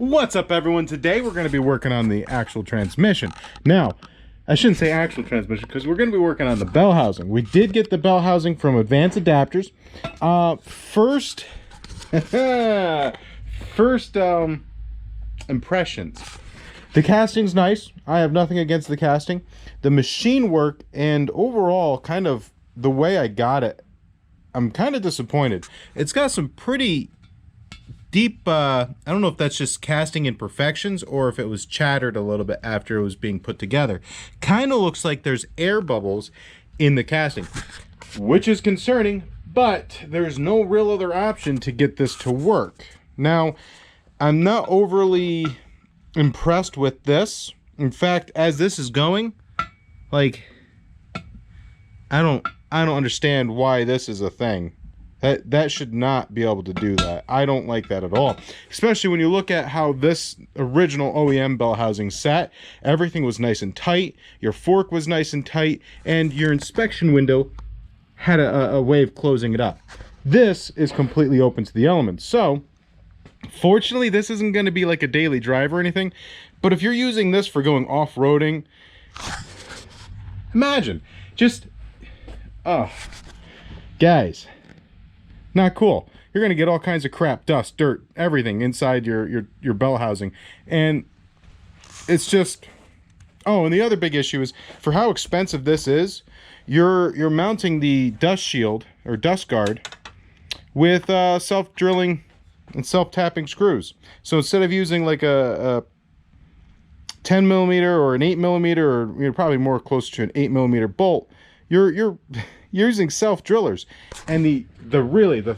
What's up, everyone? Today we're going to be working on the actual transmission. Now, I shouldn't say actual transmission because we're going to be working on the bell housing. We did get the bell housing from Advanced Adapters. First impressions. The casting's nice. I have nothing against the casting. The machine work and overall kind of the way I got it, I'm kind of disappointed. It's got some pretty deep, I don't know if that's just casting imperfections or if it was chattered a little bit after it was being put together. Kind of looks like there's air bubbles in the casting, which is concerning, but there's no real other option to get this to work. Now, I'm not overly impressed with this. In fact, as this is going, like, I don't understand why this is a thing. That should not be able to do that. I don't like that at all. Especially when you look at how this original OEM bell housing sat. Everything was nice and tight. Your fork was nice and tight. And your inspection window had a way of closing it up. This is completely open to the elements. So, fortunately, this isn't going to be like a daily drive or anything. But if you're using this for going off-roading, imagine. Just, oh, guys. Not cool. You're going to get all kinds of crap, dust, dirt, everything inside your bell housing. And it's just... Oh, and the other big issue is, for how expensive this is, you're mounting the dust shield, or dust guard, with self-drilling and self-tapping screws. So instead of using like a 10 millimeter or an 8 millimeter, or you're probably more closer to an 8 millimeter bolt, you're using self-drillers. And the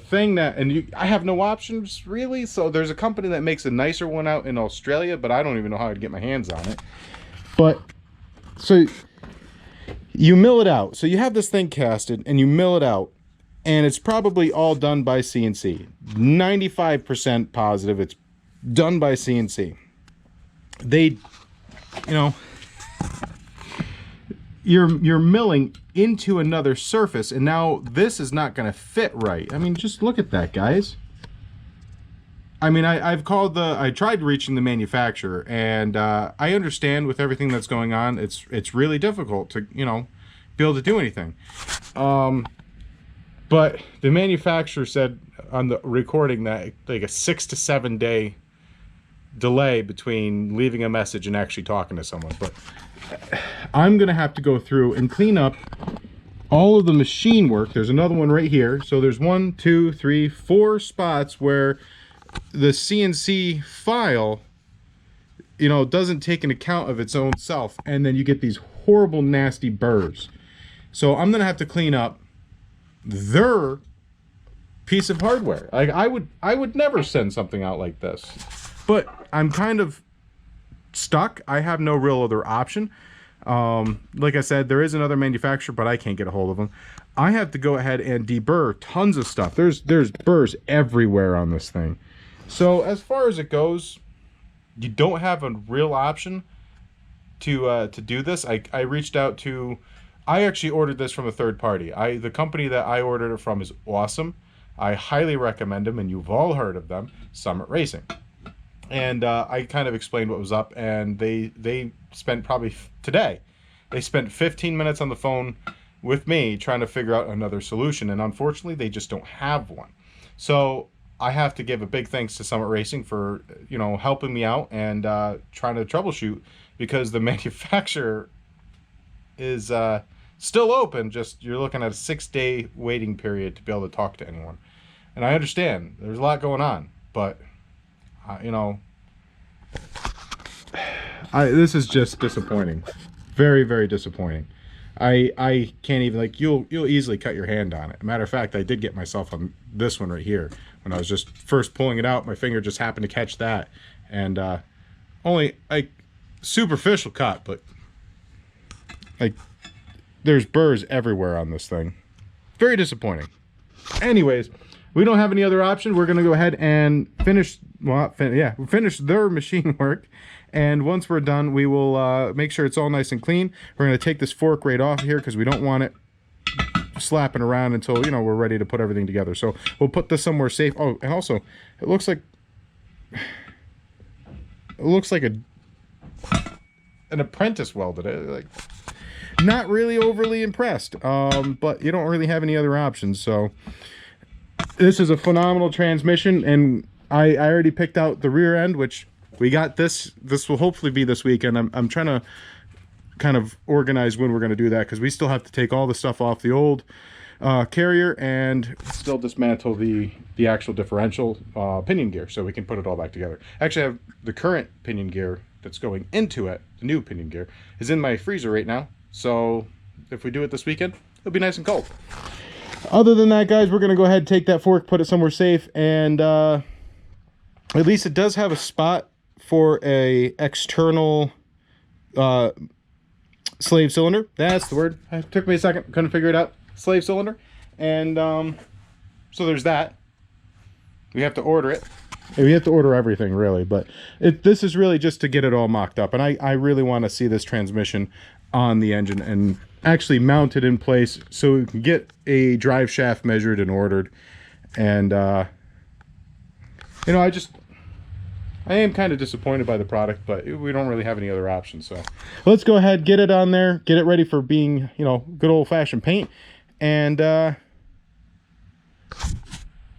thing that, and I have no options really, so there's a company that makes a nicer one out in Australia, but I don't even know how to get my hands on it. But so you mill it out. So you have this thing casted and you mill it out, and it's probably all done by CNC. 95% positive it's done by CNC. They, you know, you're milling into another surface, and now this is not going to fit right. I mean, just look at that, guys. I mean, I tried reaching the manufacturer, and I understand with everything that's going on, it's really difficult to, you know, be able to do anything. But the manufacturer said on the recording that like a 6 to 7 day delay between leaving a message and actually talking to someone. But I'm gonna have to go through and clean up all of the machine work. There's another one right here. So there's 1, 2, 3, 4 spots where the CNC file, you know, doesn't take an account of its own self, and then you get these horrible, nasty burrs. So I'm gonna have to clean up their piece of hardware. Like I would never send something out like this, but I'm kind of stuck. I have no real other option. Like I said, there is another manufacturer, but I can't get a hold of them. I have to go ahead and deburr tons of stuff. There's burrs everywhere on this thing. So as far as it goes, you don't have a real option to do this. I reached out to, I actually ordered this from a third party. The company that I ordered it from is awesome. I highly recommend them, and you've all heard of them, Summit Racing. And I kind of explained what was up, and they spent probably today, they spent 15 minutes on the phone with me trying to figure out another solution, and unfortunately they just don't have one. So I have to give a big thanks to Summit Racing for, you know, helping me out and trying to troubleshoot, because the manufacturer is still open, just you're looking at a 6-day waiting period to be able to talk to anyone. And I understand there's a lot going on, but you know, this is just disappointing. Very, very disappointing. I can't even, like, you'll easily cut your hand on it. Matter of fact, I did get myself on this one right here. When I was just first pulling it out, my finger just happened to catch that. And only, like, superficial cut, but, like, there's burrs everywhere on this thing. Very disappointing. Anyways, we don't have any other option. We're going to go ahead and finish, well, finish their machine work. And once we're done, we will make sure it's all nice and clean. We're going to take this fork right off here because we don't want it slapping around until, you know, we're ready to put everything together. So we'll put this somewhere safe. Oh, and also, it looks like it looks like an apprentice welded it. Like, not really overly impressed, but you don't really have any other options. So this is a phenomenal transmission, and I already picked out the rear end, which we got this will hopefully be this weekend. I'm trying to kind of organize when we're going to do that, because we still have to take all the stuff off the old carrier and still dismantle the actual differential pinion gear, so we can put it all back together. Actually, I have the current pinion gear that's going into it, the new pinion gear, is in my freezer right now. So if we do it this weekend, it'll be nice and cold. Other than that, guys, we're going to go ahead and take that fork, put it somewhere safe, and at least it does have a spot for a external slave cylinder. That's the word. It took me a second, couldn't figure it out. Slave cylinder. And so there's that. We have to order it. We have to order everything, really, but this is really just to get it all mocked up. And I really want to see this transmission on the engine and actually mounted in place so we can get a drive shaft measured and ordered. And you know, I am kind of disappointed by the product, but we don't really have any other options. So let's go ahead, get it on there, get it ready for being, you know, good old-fashioned paint. And I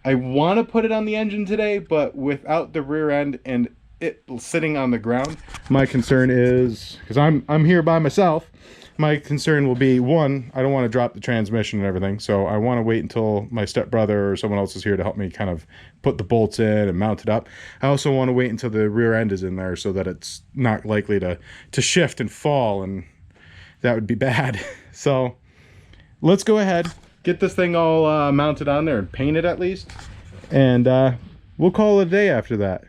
want to put it on the engine today, but without the rear end and it sitting on the ground, my concern is, because I'm here by myself, my concern will be, one, I don't want to drop the transmission and everything, so I want to wait until my stepbrother or someone else is here to help me kind of put the bolts in and mount it up. I also want to wait until the rear end is in there so that it's not likely to shift and fall, and that would be bad. So let's go ahead, get this thing all mounted on there and paint it at least, and we'll call it a day after that.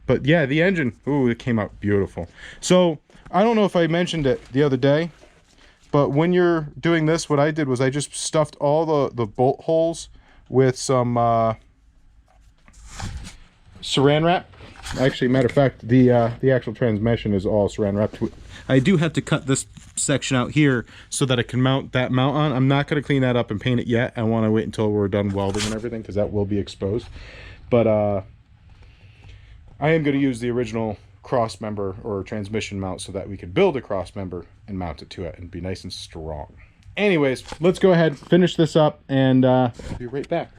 But yeah, the engine, ooh, it came out beautiful. So I don't know if I mentioned it the other day, but when you're doing this, what I did was I just stuffed all the bolt holes with some saran wrap. Actually, matter of fact, the actual transmission is all saran wrapped. I do have to cut this section out here so that I can mount that mount on. I'm not going to clean that up and paint it yet. I want to wait until we're done welding and everything, because that will be exposed. But I am going to use the original cross member or transmission mount so that we can build a cross member and mount it to it and be nice and strong. Anyways, let's go ahead, finish this up, and I'll be right back.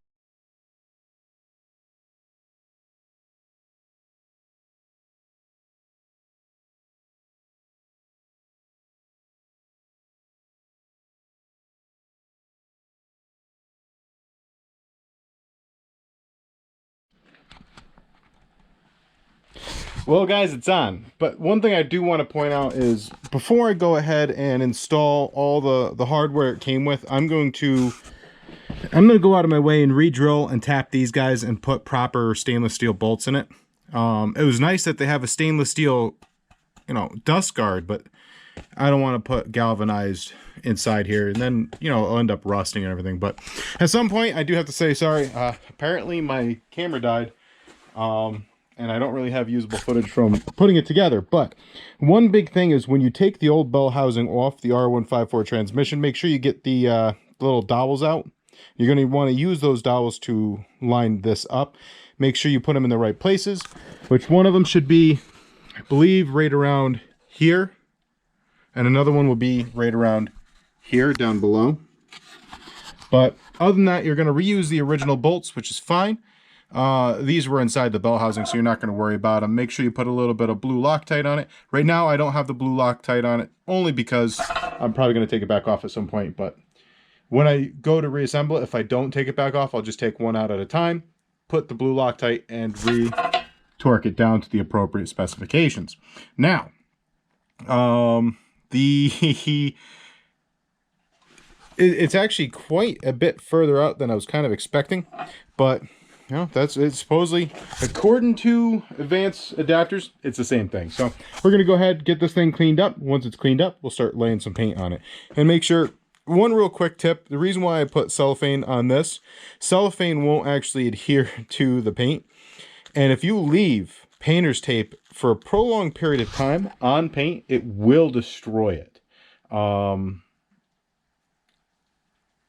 Well, guys, it's on. But one thing I do want to point out is, before I go ahead and install all the hardware it came with, I'm going to go out of my way and re-drill and tap these guys and put proper stainless steel bolts in it. It was nice that they have a stainless steel, you know, dust guard, but I don't want to put galvanized inside here, and then, you know, it'll end up rusting and everything. But at some point, I do have to say sorry. Apparently, my camera died. And I don't really have usable footage from putting it together. But one big thing is, when you take the old bell housing off the R154 transmission, make sure you get the little dowels out. You're going to want to use those dowels to line this up. Make sure you put them in the right places, which one of them should be, I believe, right around here. And another one will be right around here, down below. But other than that, you're going to reuse the original bolts, which is fine. These were inside the bell housing, so you're not going to worry about them. Make sure you put a little bit of blue Loctite on it. Right now, I don't have the blue Loctite on it, only because I'm probably going to take it back off at some point. But when I go to reassemble it, if I don't take it back off, I'll just take one out at a time, put the blue Loctite, and re-torque it down to the appropriate specifications. Now, it's actually quite a bit further out than I was kind of expecting, but you know, it's supposedly, according to advanced adapters, it's the same thing. So we're going to go ahead and get this thing cleaned up. Once it's cleaned up, we'll start laying some paint on it. And make sure, one real quick tip, the reason why I put cellophane on this, cellophane won't actually adhere to the paint. And if you leave painter's tape for a prolonged period of time on paint, it will destroy it. And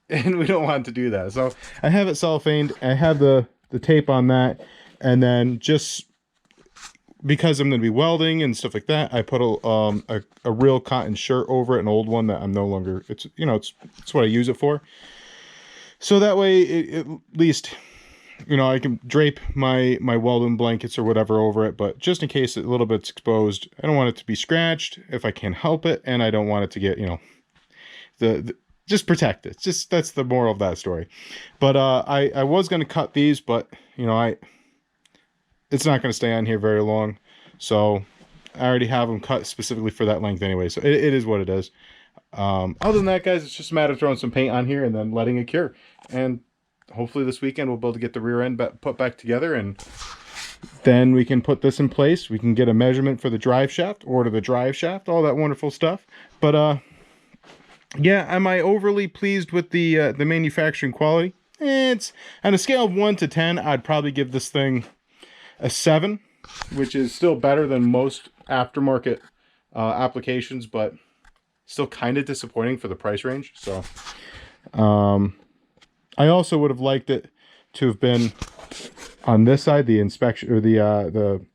we don't want to do that. So I have it cellophaned. I have the tape on that, and then just because I'm going to be welding and stuff like that, I put a real cotton shirt over it, an old one that I'm no longer, it's, you know, it's what I use it for. So that way, at least, you know, I can drape my welding blankets or whatever over it, but just in case a little bit's exposed, I don't want it to be scratched if I can help it, and I don't want it to get, you know, just protect it. Just, that's the moral of that story. But I was going to cut these, but, you know, it's not going to stay on here very long, so I already have them cut specifically for that length anyway, so it is what it is. Other than that, guys, it's just a matter of throwing some paint on here and then letting it cure, and hopefully this weekend we'll be able to get the rear end put back together, and then we can put this in place. We can get a measurement for the drive shaft, order the drive shaft, all that wonderful stuff. But yeah, am I overly pleased with the manufacturing quality? It's on a scale of 1 to 10, I'd probably give this thing a 7, which is still better than most aftermarket applications, but still kind of disappointing for the price range. So I also would have liked it to have been on this side, the inspection, or the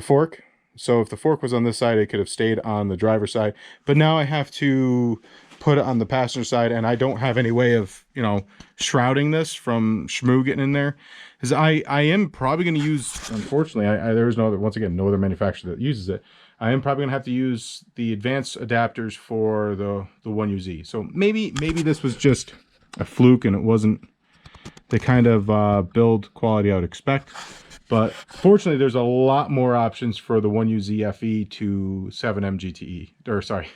fork. So if the fork was on this side, it could have stayed on the driver's side, but now I have to put it on the passenger side, and I don't have any way of, you know, shrouding this from schmoo getting in there. Because I am probably going to use, unfortunately, there is no other, once again, no other manufacturer that uses it. I am probably going to have to use the advanced adapters for the 1UZ. So maybe this was just a fluke and it wasn't the kind of build quality I would expect. But fortunately, there's a lot more options for the 1UZ FE to 7M GTE. Or sorry,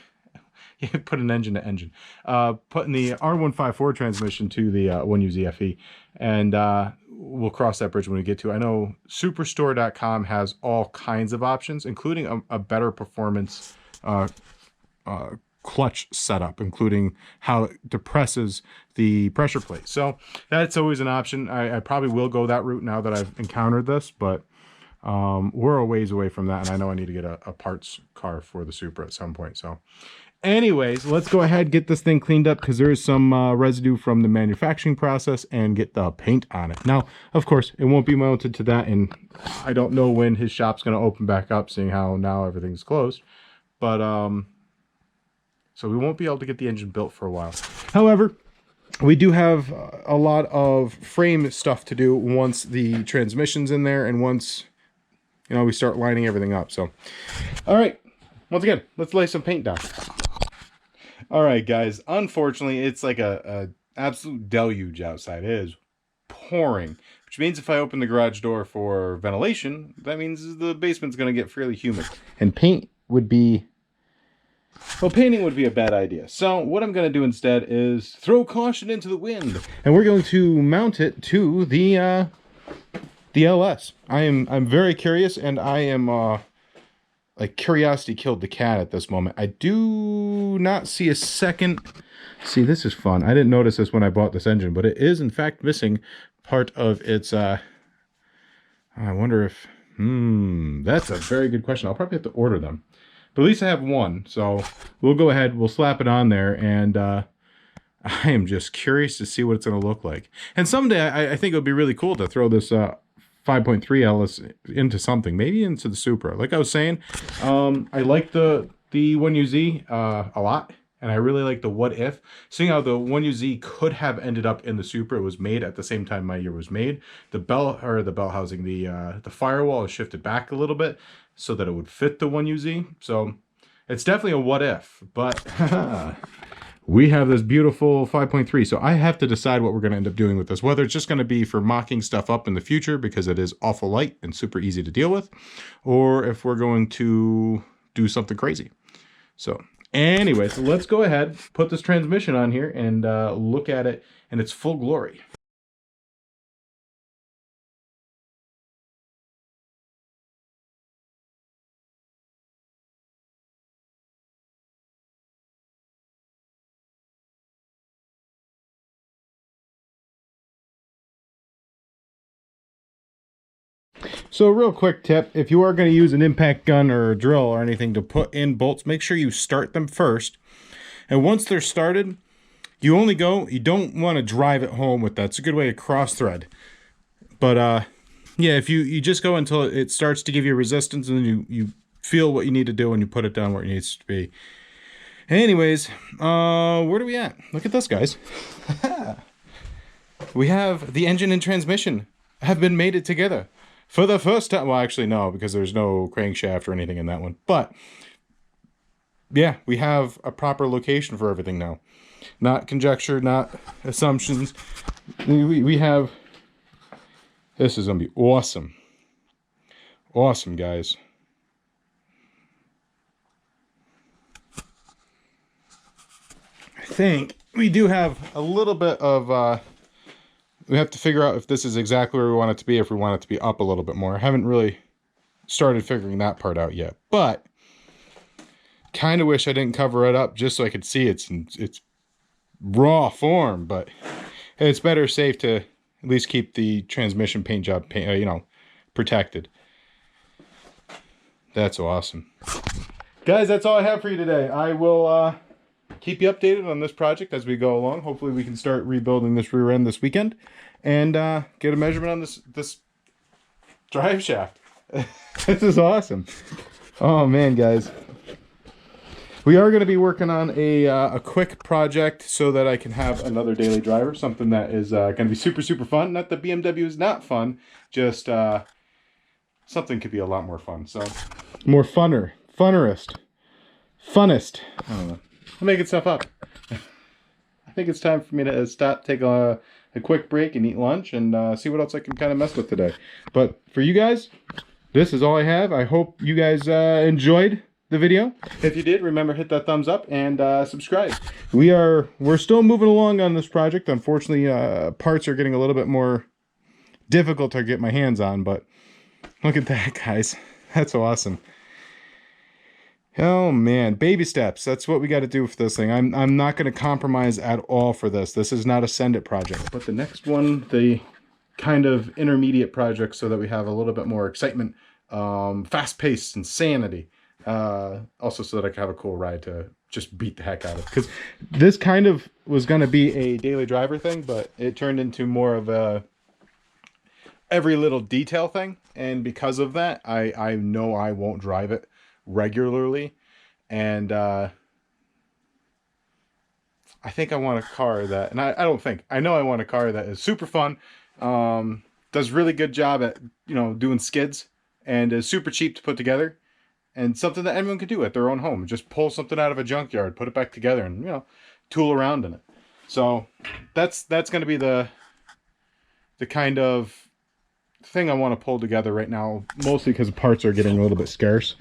put an engine to engine. Putting the R154 transmission to the 1UZ FE. And we'll cross that bridge when we get to it. I know Superstore.com has all kinds of options, including a better performance clutch setup, including how it depresses the pressure plate. So that's always an option. I probably will go that route now that I've encountered this, but we're a ways away from that, and I know I need to get a parts car for the Supra at some point. So anyways, let's go ahead and get this thing cleaned up, because there is some residue from the manufacturing process, and get the paint on it. Now, of course, it won't be mounted to that, and I don't know when his shop's going to open back up, seeing how now everything's closed. But so we won't be able to get the engine built for a while. However, we do have a lot of frame stuff to do once the transmission's in there, and once, you know, we start lining everything up. So, all right, once again, let's lay some paint down. All right, guys, unfortunately, it's like a absolute deluge outside. It is pouring, which means if I open the garage door for ventilation, that means the basement's going to get fairly humid. And paint would be, well, painting would be a bad idea. So what I'm going to do instead is throw caution into the wind, and we're going to mount it to the LS. I'm very curious, and I am like, curiosity killed the cat at this moment. I do not see a second. See, this is fun. I didn't notice this when I bought this engine, but it is in fact missing part of its I wonder if that's a very good question. I'll probably have to order them. But at least I have one, so we'll go ahead, we'll slap it on there, and I am just curious to see what it's going to look like. And someday, I think it would be really cool to throw this 5.3 LS into something, maybe into the Supra. Like I was saying, I like the 1UZ a lot, and I really like the What If. Seeing how the 1UZ could have ended up in the Supra, it was made at the same time my year was made. The bell housing, the firewall is shifted back a little bit, so that it would fit the 1UZ. So it's definitely a what if, but we have this beautiful 5.3. So I have to decide what we're going to end up doing with this, whether it's just going to be for mocking stuff up in the future because it is awful light and super easy to deal with, or if we're going to do something crazy. So anyway, so let's go ahead, put this transmission on here, and look at it in its full glory. So real quick tip, if you are going to use an impact gun or a drill or anything to put in bolts, make sure you start them first. And once they're started, you don't want to drive it home with that. It's a good way to cross thread. But yeah, if you just go until it starts to give you resistance, and then you feel what you need to do and you put it down where it needs to be. Anyways, where are we at? Look at this, guys. We have the engine and transmission have been mated together for the first time. Well, actually, no, because there's no crankshaft or anything in that one. But yeah, we have a proper location for everything now. Not conjecture, not assumptions. We have... This is going to be awesome. Awesome, guys. I think we do have a little bit of... we have to figure out if this is exactly where we want it to be, if we want it to be up a little bit more. I haven't really started figuring that part out yet. But kind of wish I didn't cover it up just so I could see its raw form. But it's better safe to at least keep the transmission paint job, protected. That's awesome. Guys, that's all I have for you today. I will keep you updated on this project as we go along. Hopefully we can start rebuilding this rear end this weekend and get a measurement on this drive shaft. This is awesome. Oh man, guys. We are going to be working on a quick project so that I can have another daily driver, something that is going to be super, super fun. Not that BMW is not fun, just something could be a lot more fun. So, more funnest. I don't know. I'm making stuff up. I think it's time for me to stop, take a quick break and eat lunch and see what else I can kind of mess with today. But for you guys, this is all I have. I hope you guys enjoyed the video. If you did, remember, hit that thumbs up and subscribe. We're still moving along on this project. Unfortunately, parts are getting a little bit more difficult to get my hands on, but look at that, guys. That's awesome. Oh man, baby steps. That's what we got to do for this thing. I'm not going to compromise at all for this. This is not a send it project. But the next one, the kind of intermediate project, so that we have a little bit more excitement, fast-paced insanity. Also so that I can have a cool ride to just beat the heck out of. Because this kind of was going to be a daily driver thing, but it turned into more of a every little detail thing. And because of that, I know I won't drive it regularly. And I think I want a car that, and I don't think, I know I want a car that is super fun, does really good job at, doing skids, and is super cheap to put together. And something that anyone could do at their own home. Just pull something out of a junkyard, put it back together, and, tool around in it. So that's going to be the kind of thing I want to pull together right now, mostly because parts are getting a little bit scarce.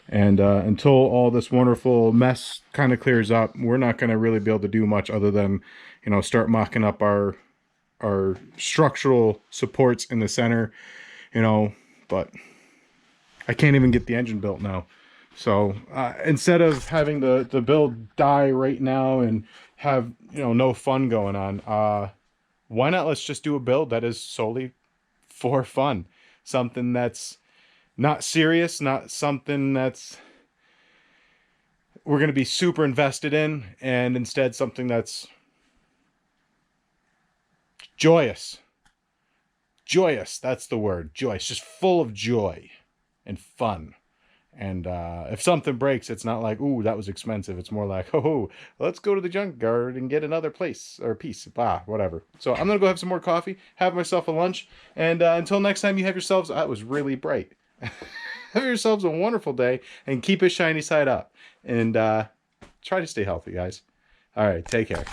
And until all this wonderful mess kind of clears up, we're not going to really be able to do much other than, start mocking up our structural supports in the center, but I can't even get the engine built now. So instead of having the build die right now and have, no fun going on, why not let's just do a build that is solely for fun. Something that's not serious, not something that's we're going to be super invested in, and instead something that's joyous. Joyous, that's the word. Joyous, just full of joy and fun. And if something breaks, it's not like, ooh, that was expensive. It's more like, oh, let's go to the junkyard and get another piece. Whatever. So I'm going to go have some more coffee, have myself a lunch. And until next time you have yourselves, that was really bright. Have yourselves a wonderful day and keep it shiny side up. And try to stay healthy, guys. All right, take care.